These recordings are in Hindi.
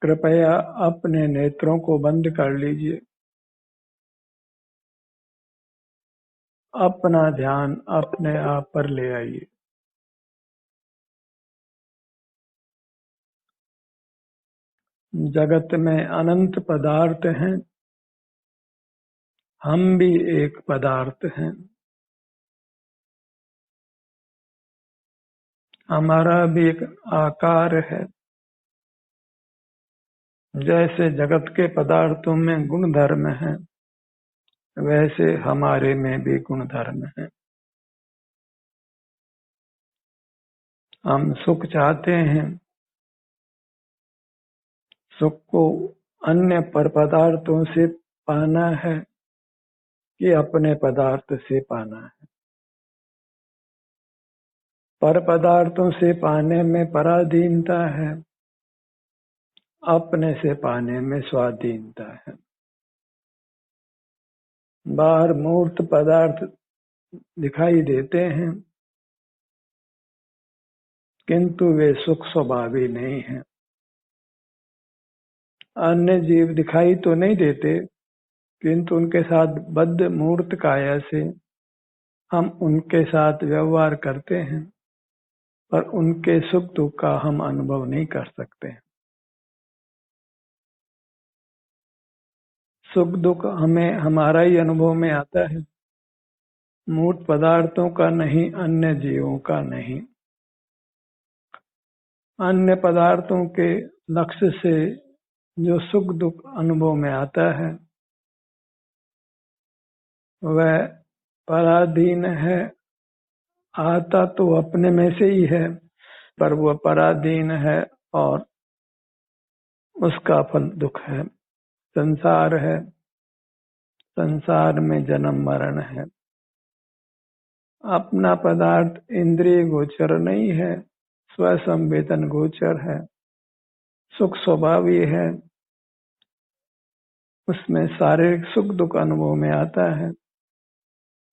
कृपया अपने नेत्रों को बंद कर लीजिए। अपना ध्यान अपने आप पर ले आइए। जगत में अनंत पदार्थ हैं, हम भी एक पदार्थ हैं। हमारा भी एक आकार है। जैसे जगत के पदार्थों में गुण धर्म है, वैसे हमारे में भी गुण धर्म है। हम सुख चाहते हैं। सुख को अन्य पर पदार्थों से पाना है कि अपने पदार्थ से पाना है। पर पदार्थों से पाने में पराधीनता है, अपने से पाने में स्वाधीनता है। बाहर मूर्त पदार्थ दिखाई देते हैं, किंतु वे सुख स्वभावी नहीं हैं। अन्य जीव दिखाई तो नहीं देते, किंतु उनके साथ बद्ध मूर्त काया से हम उनके साथ व्यवहार करते हैं, पर उनके सुख दुख का हम अनुभव नहीं कर सकते। सुख दुख हमें हमारा ही अनुभव में आता है, मूर्त पदार्थों का नहीं, अन्य जीवों का नहीं। अन्य पदार्थों के लक्ष्य से जो सुख दुख अनुभव में आता है, वह पराधीन है। आता तो अपने में से ही है, पर वह पराधीन है और उसका फल दुख है। संसार है, संसार में जन्म मरण है। अपना पदार्थ इंद्रिय गोचर नहीं है, स्वसंवेदन गोचर है। सुख स्वभावी है, उसमें शारीरिक सुख दुख अनुभव में आता है।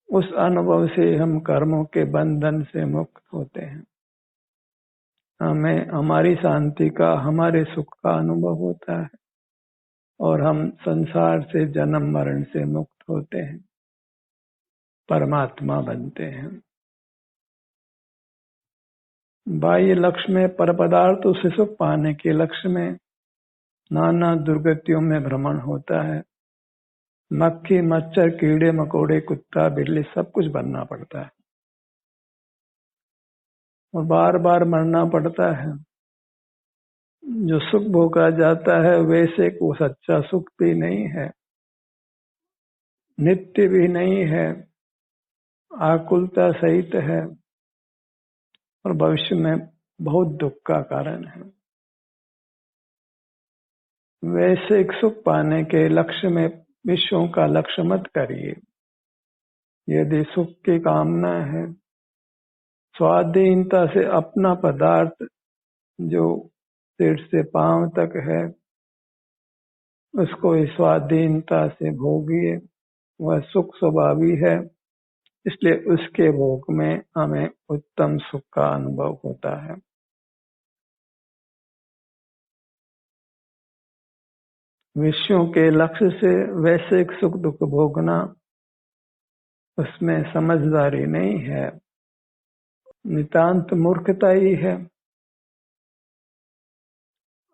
उस अनुभव से हम कर्मों के बंधन से मुक्त होते हैं। हमें हमारी शांति का, हमारे सुख का अनुभव होता है और हम संसार से जन्म मरण से मुक्त होते हैं, परमात्मा बनते हैं। बाह्य लक्ष्य में पर पदार्थों से सुख पाने के लक्ष्य में नाना दुर्गतियों में भ्रमण होता है। मक्खी मच्छर कीड़े मकोड़े कुत्ता बिल्ली सब कुछ बनना पड़ता है और बार बार मरना पड़ता है। जो सुख भोगा जाता है वैसे वो सच्चा सुख भी नहीं है, नित्य भी नहीं है, आकुलता सहित है और भविष्य में बहुत दुख का कारण है। वैसे सुख पाने के लक्ष्य में विश्वों का लक्ष्य मत करिए। यदि सुख की कामना है, स्वाधीनता से अपना पदार्थ जो सिर से पांव तक है, उसको स्वाधीनता से भोगिए। वह सुख स्वभावी है, इसलिए उसके भोग में हमें उत्तम सुख का अनुभव होता है। विषयों के लक्ष्य से वैश्विक सुख दुख भोगना, उसमें समझदारी नहीं है, नितांत मूर्खता ही है।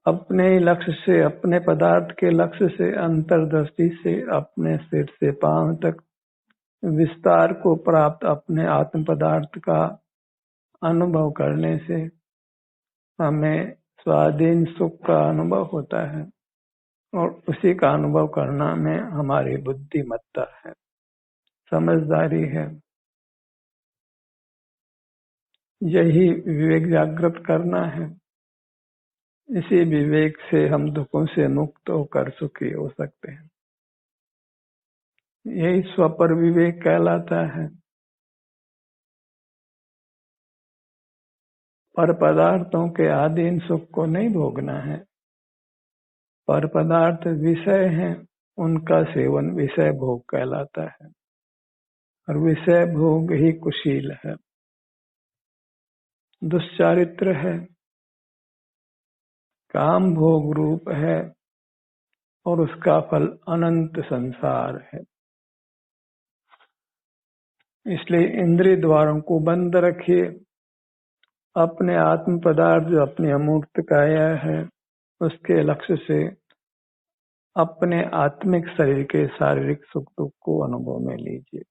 अपने लक्ष्य से, अपने पदार्थ के लक्ष्य से, अंतर्दृष्टि से अपने सिर से पांव तक विस्तार को प्राप्त अपने आत्म पदार्थ का अनुभव करने से हमें स्वाधीन सुख का अनुभव होता है और उसी का अनुभव करना में हमारी बुद्धिमत्ता है, समझदारी है। यही विवेक जागृत करना है। इसी विवेक से हम दुखों से मुक्त होकर सुखी हो सकते हैं। यही स्वपर विवेक कहलाता है। पर पदार्थों के अधीन सुख को नहीं भोगना है। पर पदार्थ विषय हैं, उनका सेवन विषय भोग कहलाता है और विषय भोग ही कुशील है, दुष्चारित्र है। काम भोग रूप है और उसका फल अनंत संसार है। इसलिए इंद्रिय द्वारों को बंद रखिए। अपने आत्म पदार्थ जो अपनी अमूर्त काया है उसके लक्ष्य से अपने आत्मिक शरीर के शारीरिक सुख दुख को अनुभव में लीजिए।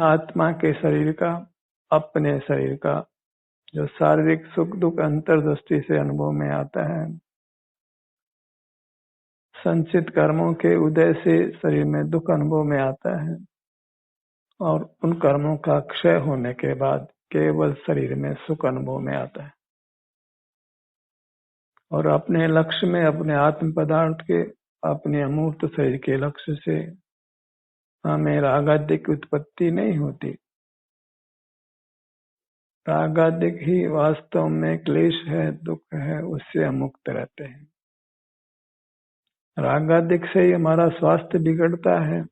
आत्मा के शरीर का, अपने शरीर का जो शारीरिक सुख दुख अंतर्दृष्टि से अनुभव में आता है, संचित कर्मों के उदय से शरीर में दुख अनुभव में आता है और उन कर्मों का क्षय होने के बाद केवल शरीर में सुख अनुभव में आता है। और अपने लक्ष्य में अपने आत्म पदार्थ के, अपने अमूर्त शरीर के लक्ष्य से हमें रागाद्य की उत्पत्ति नहीं होती। रागाद्य ही वास्तव में क्लेश है, दुख है, उससे हम मुक्त रहते हैं। रागाद्य से ही हमारा स्वास्थ्य बिगड़ता है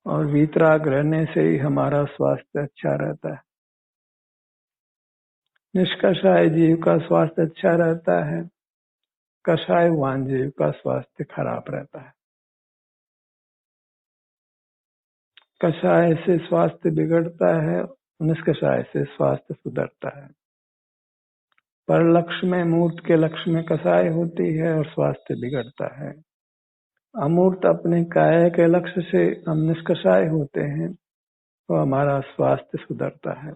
और वीतराग रहने से ही हमारा स्वास्थ्य अच्छा रहता है। निष्कषाय जीव का स्वास्थ्य अच्छा रहता है, कषायवान जीव का स्वास्थ्य खराब रहता है। कषाय से स्वास्थ्य बिगड़ता है, निष्कषाय से स्वास्थ्य सुधरता है। पर लक्ष्य में, मूर्त के लक्ष्य में कषाय होती है और स्वास्थ्य बिगड़ता है। अमूर्त अपने काया के लक्ष्य से हम निष्कषाय होते हैं तो हमारा स्वास्थ्य सुधरता है।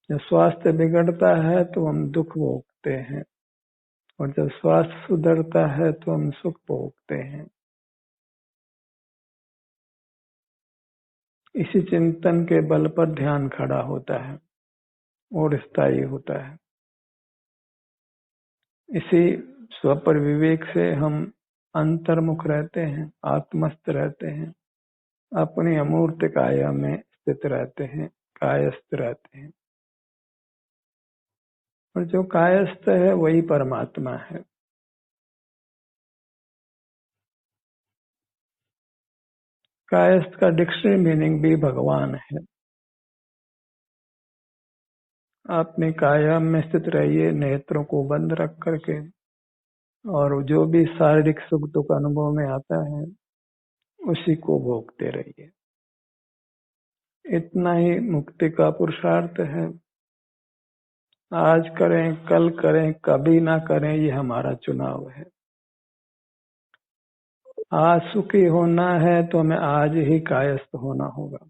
जब स्वास्थ्य बिगड़ता है तो हम दुख भोगते हैं और जब स्वास्थ्य सुधरता है तो हम सुख भोगते हैं। इसी चिंतन के बल पर ध्यान खड़ा होता है और स्थायी होता है। इसी स्वपर विवेक से हम अंतर्मुख रहते हैं, आत्मस्थ रहते हैं, अपनी अमूर्त काया में स्थित रहते हैं, कायस्थ रहते हैं। और जो कायस्थ है वही परमात्मा है। कायस्थ का डिक्शनरी मीनिंग भी भगवान है। अपने काया में स्थित रहिए, नेत्रों को बंद रख करके, और जो भी शारीरिक सुख दुख अनुभव में आता है उसी को भोगते रहिए। इतना ही मुक्ति का पुरुषार्थ है। आज करें, कल करें, कभी ना करें, ये हमारा चुनाव है। आज सुखी होना है तो हमें आज ही कायस्थ होना होगा।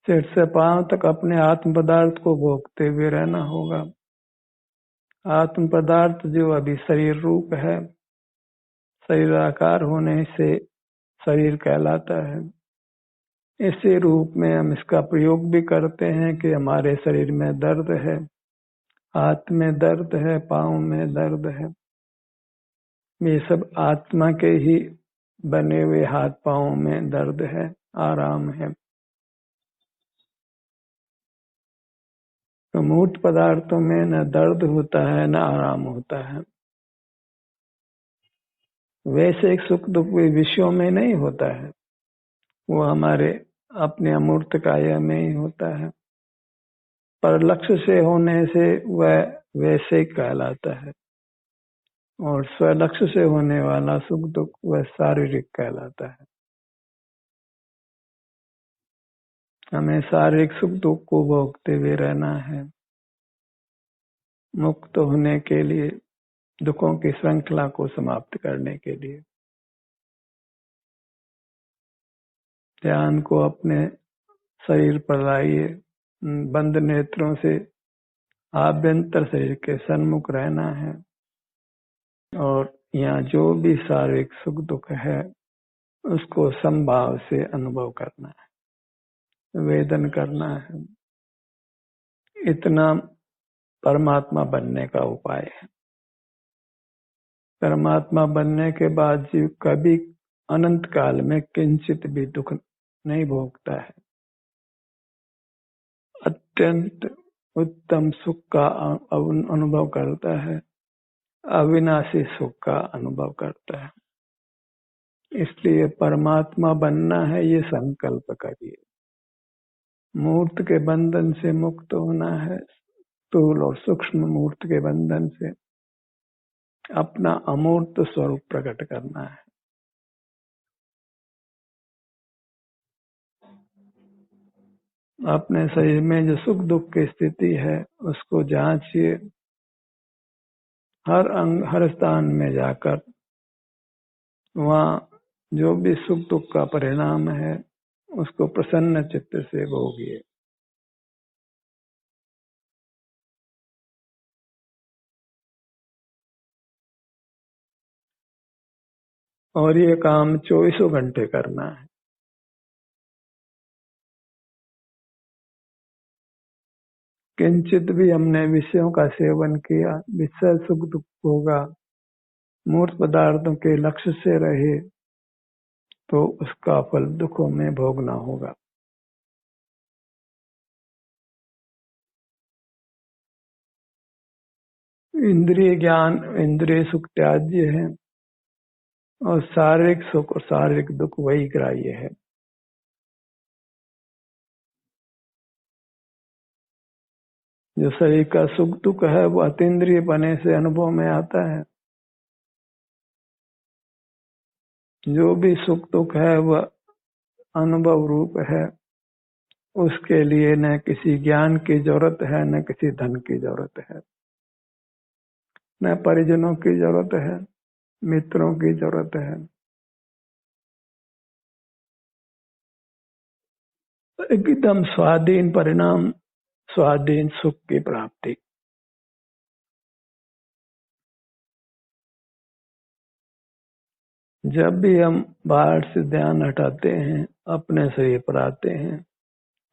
सिर से पांव तक अपने आत्म पदार्थ को भोगते हुए रहना होगा। आत्म पदार्थ जो अभी शरीर रूप है, शरीर आकार होने से शरीर कहलाता है। इसी रूप में हम इसका प्रयोग भी करते हैं कि हमारे शरीर में दर्द है, हाथ में दर्द है, पांव में दर्द है। ये सब आत्मा के ही बने हुए हाथ पांव में दर्द है, आराम है। तो मूर्त पदार्थों में न दर्द होता है न आराम होता है। वैसे एक सुख दुख विषयों में नहीं होता है, वो हमारे अपने अमूर्त काया में ही होता है। पर लक्ष्य से होने से वह वैसे कहलाता है और स्वलक्ष्य से होने वाला सुख दुख वह शारीरिक कहलाता है। हमें शारीरिक सुख दुख को भोगते हुए रहना है। मुक्त होने के लिए, दुखों की श्रृंखला को समाप्त करने के लिए ध्यान को अपने शरीर पर लाइए। बंद नेत्रों से आभ्यंतर शरीर के सन्मुख रहना है और यहाँ जो भी शारीरिक सुख दुख है उसको समभाव से अनुभव करना है, वेदन करना है। इतना परमात्मा बनने का उपाय है। परमात्मा बनने के बाद जीव कभी अनंत काल में किंचित भी दुख नहीं भोगता है। अत्यंत उत्तम सुख का अनुभव करता है, अविनाशी सुख का अनुभव करता है। इसलिए परमात्मा बनना है, ये संकल्प करिए। मूर्त के बंधन से मुक्त होना है, स्थूल और सूक्ष्म मूर्त के बंधन से अपना अमूर्त स्वरूप प्रकट करना है। अपने शरीर में जो सुख दुख की स्थिति है उसको जांचिए, हर अंग हर स्थान में जाकर वहाँ जो भी सुख दुख का परिणाम है उसको प्रसन्न चित्त से भोगिए। और ये काम 24 घंटे करना है। किंचित भी हमने विषयों का सेवन किया, विषय सुख दुख होगा, मूर्त पदार्थों के लक्ष्य से रहे तो उसका फल दुखों में भोगना होगा। इंद्रिय ज्ञान इंद्रिय सुख त्याज्य है और शारीरिक सुख और शारीरिक दुख वही ग्राह्य है। जो शरीर का सुख दुख है वो अतीन्द्रिय पने से अनुभव में आता है। जो भी सुख दुख है वह अनुभव रूप है, उसके लिए न किसी ज्ञान की जरूरत है, न किसी धन की जरूरत है, न परिजनों की जरूरत है, मित्रों की जरूरत है। एकदम स्वाधीन परिणाम, स्वाधीन सुख की प्राप्ति। जब भी हम बाहर से ध्यान हटाते हैं, अपने शरीर पर आते हैं,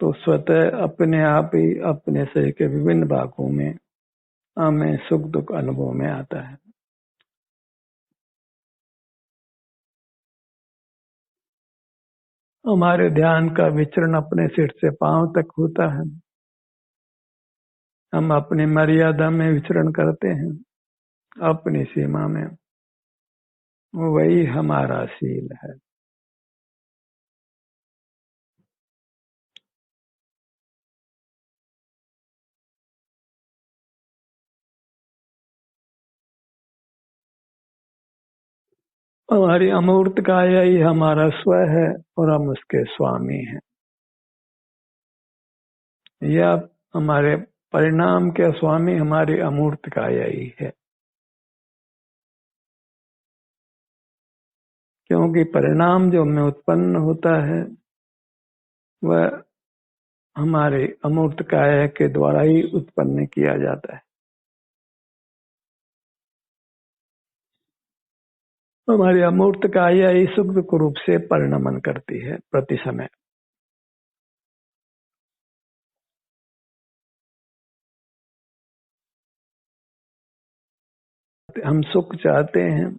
तो स्वतः अपने आप ही अपने शरीर के विभिन्न भागों में हमें सुख दुख अनुभव में आता है। हमारे ध्यान का विचरण अपने सिर से पांव तक होता है। हम अपनी मर्यादा में विचरण करते हैं, अपनी सीमा में। वही हमारा शील है। हमारी अमूर्त काया ही हमारा स्व है और हम उसके स्वामी हैं। यह हमारे परिणाम के स्वामी हमारी अमूर्त काया ही है, क्योंकि परिणाम जो हमें उत्पन्न होता है वह हमारे अमूर्त काया के द्वारा ही उत्पन्न किया जाता है। हमारी अमूर्त काया ही सुख दुख रूप से परिणमन करती है प्रति समय। हम सुख चाहते हैं,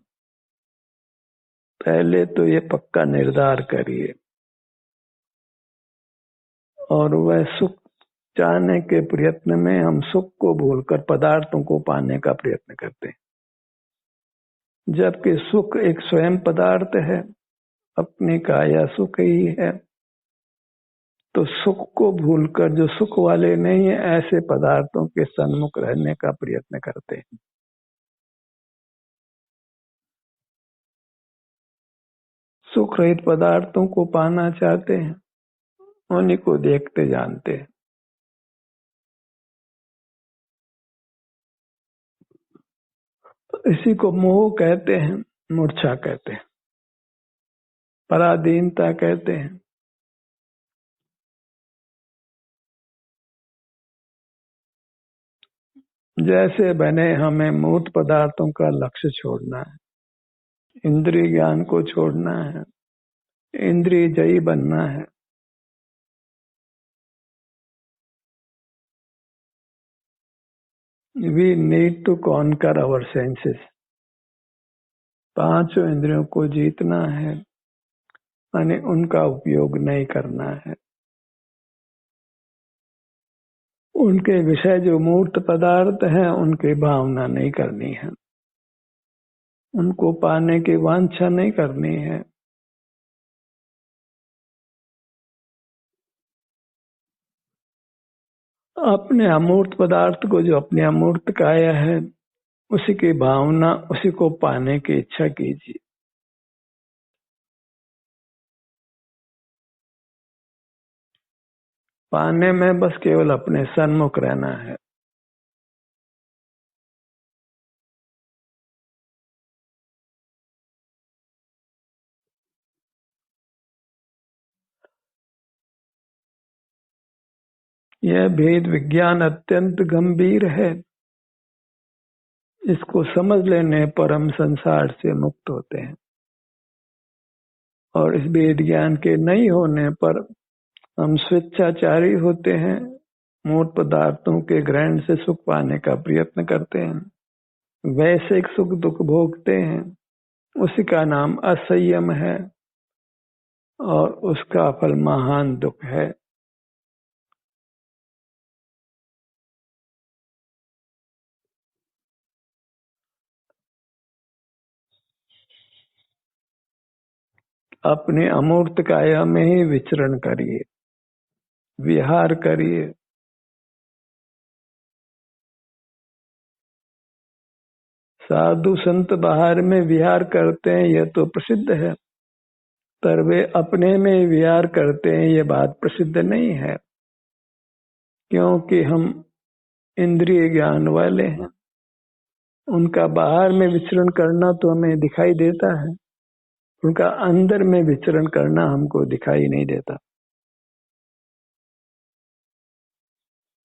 पहले तो ये पक्का निर्धार करिए और वह सुख चाहने के प्रयत्न में हम सुख को भूलकर पदार्थों को पाने का प्रयत्न करते हैं, जबकि सुख एक स्वयं पदार्थ है, अपनी काया सुख ही है। तो सुख को भूलकर जो सुख वाले नहीं है ऐसे पदार्थों के सन्मुख रहने का प्रयत्न करते हैं। सुख रहित पदार्थों को पाना चाहते हैं, उन्हीं को देखते जानते हैं। इसी को मोह कहते हैं, मूर्छा कहते हैं, पराधीनता कहते हैं। जैसे बने हमें मूर्त पदार्थों का लक्ष्य छोड़ना है, इंद्रिय ज्ञान को छोड़ना है, इंद्रिय जयी बनना है। We need to conquer our senses। पांचों इंद्रियों को जीतना है, यानी उनका उपयोग नहीं करना है। उनके विषय जो मूर्त पदार्थ हैं उनकी भावना नहीं करनी है, उनको पाने की वांछा नहीं करनी है। अपने अमूर्त पदार्थ को, जो अपने अमूर्त काया है, उसी की भावना, उसी को पाने की इच्छा कीजिए। पाने में बस केवल अपने सन्मुख रहना है। यह भेद विज्ञान अत्यंत गंभीर है। इसको समझ लेने पर हम संसार से मुक्त होते हैं, और इस भेद ज्ञान के नहीं होने पर हम स्वेच्छाचारी होते हैं, मूर्त पदार्थों के ग्रहण से सुख पाने का प्रयत्न करते हैं, वैश्विक सुख दुख भोगते हैं। उसी का नाम असंयम है, और उसका फल महान दुख है। अपने अमूर्त काया में ही विचरण करिए, विहार करिए। साधु संत बाहर में विहार करते हैं, यह तो प्रसिद्ध है, पर वे अपने में विहार करते हैं, यह बात प्रसिद्ध नहीं है, क्योंकि हम इंद्रिय ज्ञान वाले हैं। उनका बाहर में विचरण करना तो हमें दिखाई देता है, उनका अंदर में विचरण करना हमको दिखाई नहीं देता।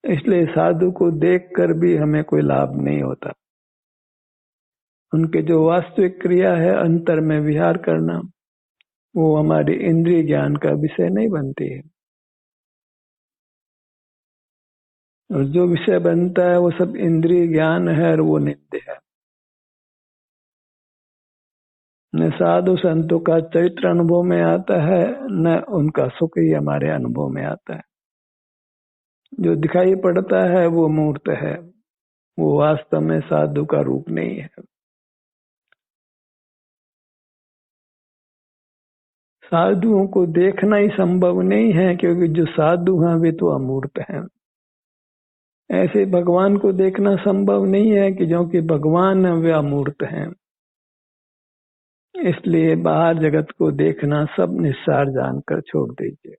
इसलिए साधु को देखकर भी हमें कोई लाभ नहीं होता। उनके जो वास्तविक क्रिया है, अंतर में विहार करना, वो हमारे इंद्रिय ज्ञान का विषय नहीं बनती है। और जो विषय बनता है वो सब इंद्रिय ज्ञान है, और वो नित्य है। न साधु संतों का चरित्र अनुभव में आता है, न उनका सुख ही हमारे अनुभव में आता है। जो दिखाई पड़ता है वो मूर्त है, वो वास्तव में साधु का रूप नहीं है। साधुओं को देखना ही संभव नहीं है, क्योंकि जो साधु हैं वे तो अमूर्त हैं। ऐसे भगवान को देखना संभव नहीं है, कि जो कि भगवान वे अमूर्त हैं। इसलिए बाहर जगत को देखना सब निस्सार जानकर छोड़ दीजिए।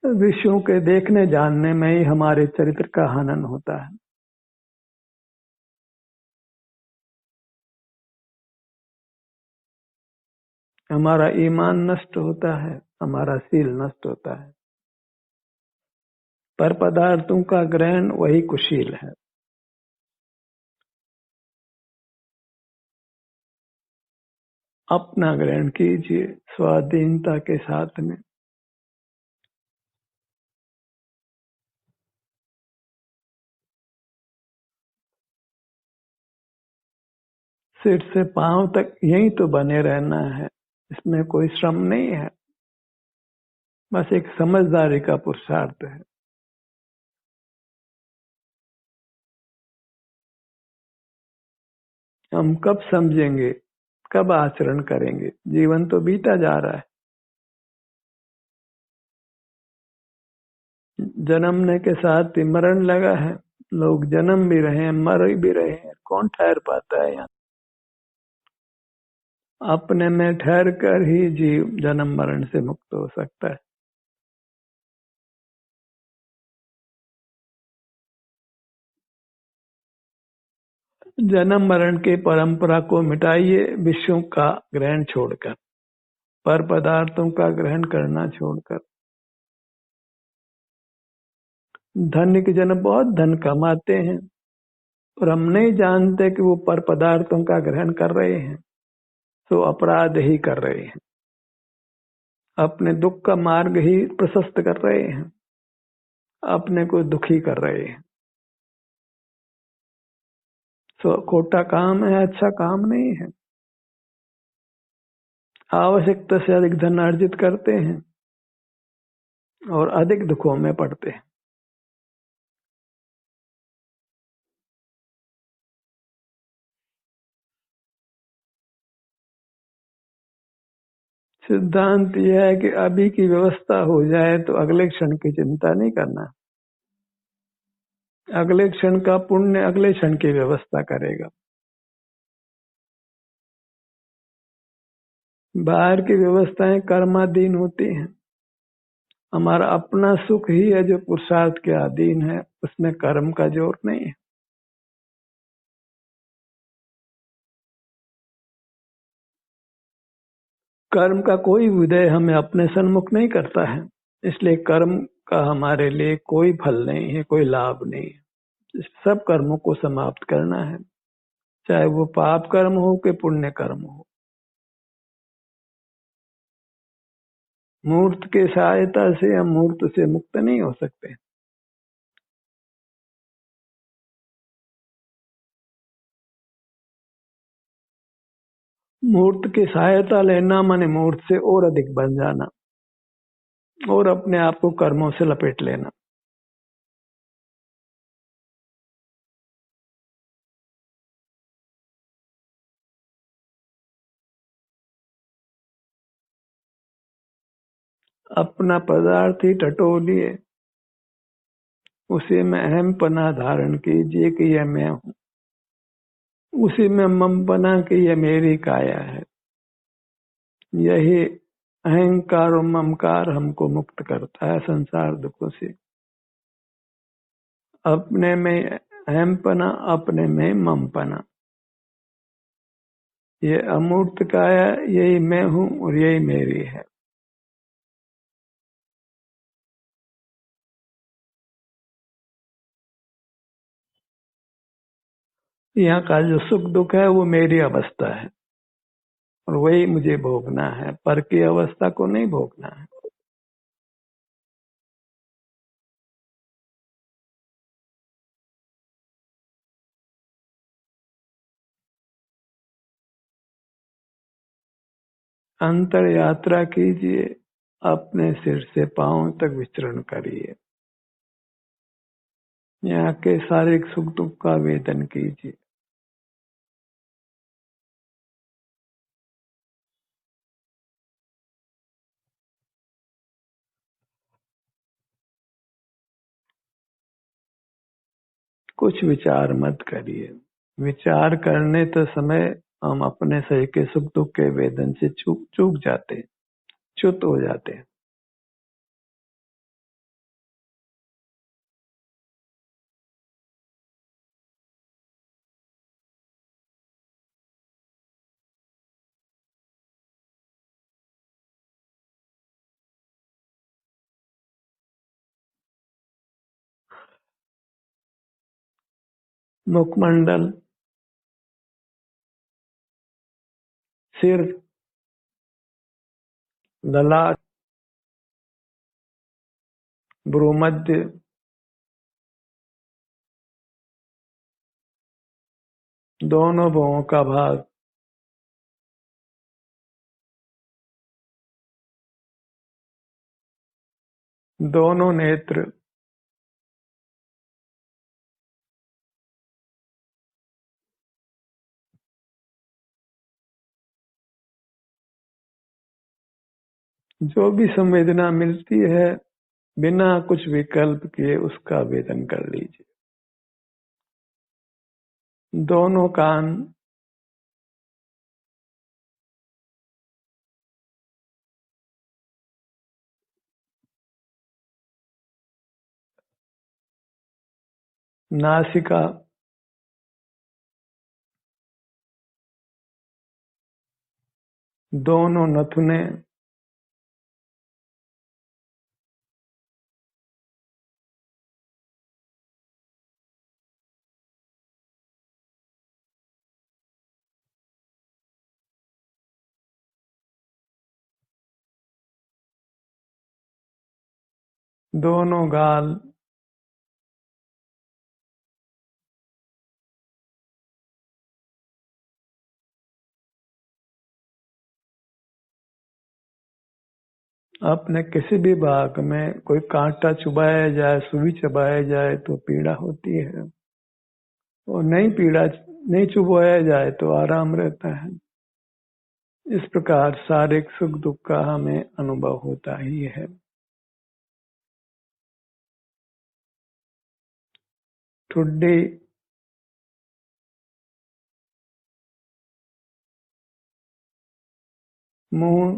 विषयों के देखने जानने में ही हमारे चरित्र का हनन होता है। हमारा ईमान नष्ट होता है, हमारा शील नष्ट होता है। पर पदार्थों का ग्रहण वही कुशील है। अपना ग्रहण कीजिए स्वाधीनता के साथ में। सिर से पांव तक यही तो बने रहना है, इसमें कोई श्रम नहीं है, बस एक समझदारी का पुरुषार्थ है। हम कब समझेंगे, कब आचरण करेंगे? जीवन तो बीता जा रहा है। जन्मने के साथ ही मरण लगा है। लोग जन्म भी रहे हैं, मर भी रहे हैं। कौन ठहर पाता है यहाँ? अपने में ठहर कर ही जीव जन्म मरण से मुक्त हो सकता है। जन्म मरण के परंपरा को मिटाइए, विषयों का ग्रहण छोड़कर, पर पदार्थों का ग्रहण करना छोड़कर। धनिक जन बहुत धन कमाते हैं, और हम नहीं जानते कि वो पर पदार्थों का ग्रहण कर रहे हैं, तो अपराध ही कर रहे हैं, अपने दुख का मार्ग ही प्रशस्त कर रहे हैं, अपने को दुखी कर रहे हैं। तो खोटा काम है, अच्छा काम नहीं है। आवश्यकता से अधिक धन अर्जित करते हैं और अधिक दुखों में पड़ते हैं। सिद्धांत यह है कि अभी की व्यवस्था हो जाए तो अगले क्षण की चिंता नहीं करना। अगले क्षण का पुण्य अगले क्षण की व्यवस्था करेगा। बाहर की व्यवस्थाएं कर्माधीन होती हैं। हमारा अपना सुख ही है जो पुरुषार्थ के अधीन है, उसमें कर्म का जोर नहीं है। कर्म का कोई उदय हमें अपने सन्मुख नहीं करता है, इसलिए कर्म का हमारे लिए कोई फल नहीं है, कोई लाभ नहीं है। सब कर्मों को समाप्त करना है, चाहे वो पाप कर्म हो कि पुण्य कर्म हो। मूर्त के सहायता से हम मूर्त से मुक्त नहीं हो सकते। मूर्त की सहायता लेना माने मूर्त से और अधिक बन जाना और अपने आप को कर्मों से लपेट लेना। अपना पदार्थ ही टटोलिए, उसी में अहम पना धारण कीजिए कि यह मैं हूँ, उसी में मम पना कि यह मेरी काया है। यही अहंकार और ममकार हमको मुक्त करता है संसार दुखों से। अपने में अहम पना, अपने में मम पना, ये अमूर्त काया, यही मैं हूँ और यही मेरी है। यहाँ का जो सुख दुख है वो मेरी अवस्था है और वही मुझे भोगना है, पर की अवस्था को नहीं भोगना है। अंतर यात्रा कीजिए, अपने सिर से पांव तक विचरण करिए, यहाँ के शारीरिक सुख दुख का वेदन कीजिए। कुछ विचार मत करिए। विचार करने तो समय हम अपने शरीर के सुख दुख के वेदन से चूक चूक जाते हैं, च्युत हो जाते हैं। मुखमंडल, सिर, ललाट, भ्रूमध्य, दोनों भुवों का भाग, दोनों नेत्र, जो भी संवेदना मिलती है बिना कुछ विकल्प किए उसका वेदन कर लीजिए। दोनों कान, नासिका, दोनों नथुने, दोनों गाल, अपने किसी भी भाग में कोई कांटा चुभाया जाए, सुई चबाया जाए तो पीड़ा होती है, और नहीं चुभाया जाए तो आराम रहता है। इस प्रकार शारीरिक सुख दुख का हमें अनुभव होता ही है। ठुड्डी मुंह,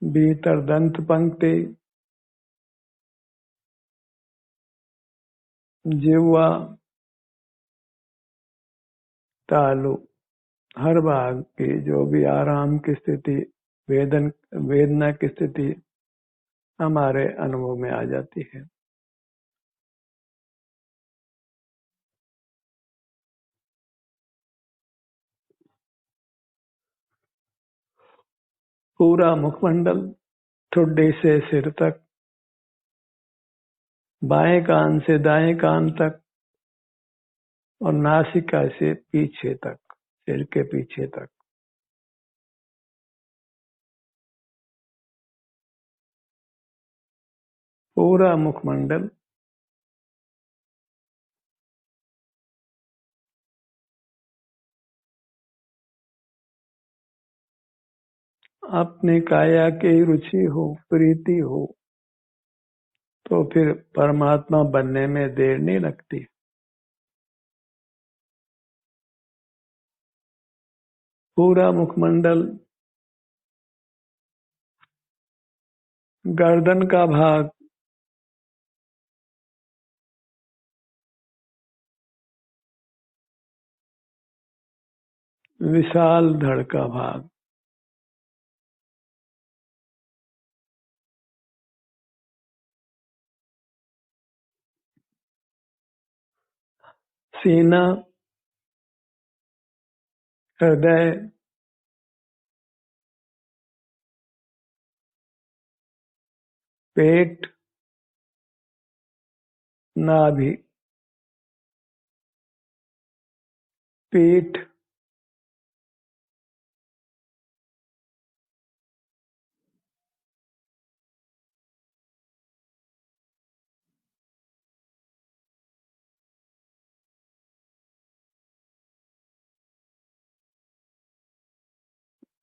भीतर दंत पंक्ति, जिह्वा, तालु, हर भाग की जो भी आराम की स्थिति, वेदना की स्थिति हमारे अनुभव में आ जाती है। पूरा मुखमंडल, ठुड्डी से सिर तक, बाएं कान से दाएं कान तक और नासिका से पीछे तक, सिर के पीछे तक। पूरा मुखमंडल अपनी काया की रुचि हो, प्रीति हो, तो फिर परमात्मा बनने में देर नहीं लगती। पूरा मुखमंडल, गर्दन का भाग, विशाल धड़ का भाग, सीना, हृदय, पेट, नाभि, पीठ,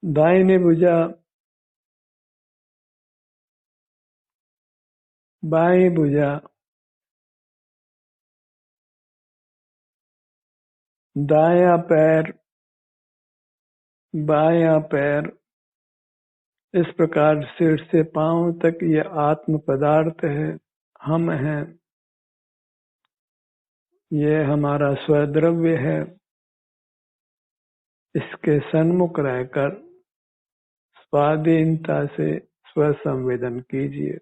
दाहिनी भुजा, बाएं भुजा, दायां पैर, बायां पैर। इस प्रकार सिर से पांव तक ये आत्म पदार्थ है, हम हैं, ये हमारा स्वद्रव्य है। इसके सन्मुख रहकर स्वाधीनता से स्वसंवेदन कीजिए।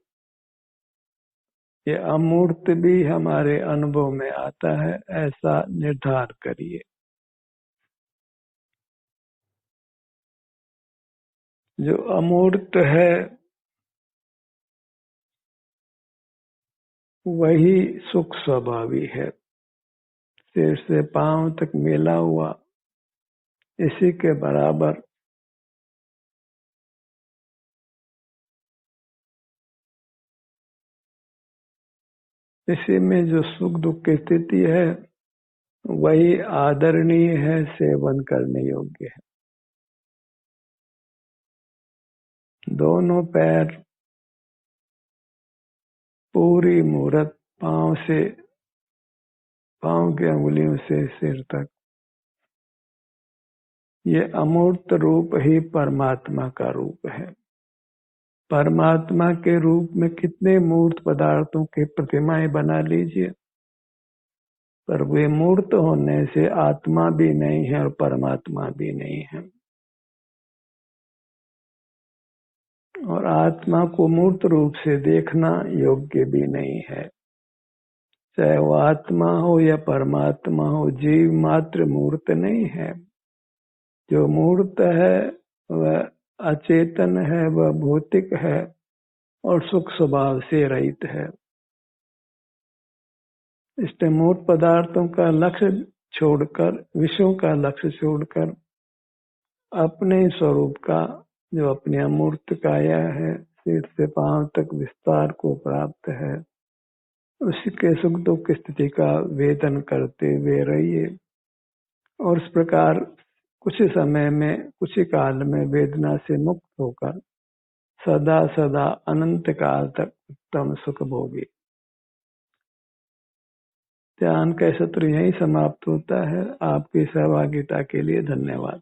ये अमूर्त भी हमारे अनुभव में आता है, ऐसा निर्धार करिए। जो अमूर्त है वही सुख स्वभावी है। सिर से पांव तक मिला हुआ, इसी के बराबर इसी में जो सुख दुख की स्थिति है वही आदरणीय है, सेवन करने योग्य है। दोनों पैर, पूरी मूरत, पांव की अंगुलियों से सिर तक, ये अमूर्त रूप ही परमात्मा का रूप है। परमात्मा के रूप में कितने मूर्त पदार्थों की प्रतिमाएं बना लीजिए, पर वे मूर्त होने से आत्मा भी नहीं है और परमात्मा भी नहीं है। और आत्मा को मूर्त रूप से देखना योग्य भी नहीं है। चाहे वो आत्मा हो या परमात्मा हो, जीव मात्र मूर्त नहीं है। जो मूर्त है वह अचेतन है, वह भौतिक है और सुख स्वभाव से रहित है। इसलिए मूर्त पदार्थों का लक्ष्य छोड़कर, विषयों का लक्ष्य छोड़कर अपने स्वरूप का, जो अपनी अमूर्त काया है, सिर से पांव तक विस्तार को प्राप्त है, उसके सुख दुख की स्थिति का वेदन करते हुए रहिए। और इस प्रकार कुछ ही समय में, कुछ ही काल में वेदना से मुक्त होकर सदा सदा अनंत काल तक उत्तम सुख भोगी। ध्यान का सत्र यहीं समाप्त होता है। आपकी सहभागिता के लिए धन्यवाद।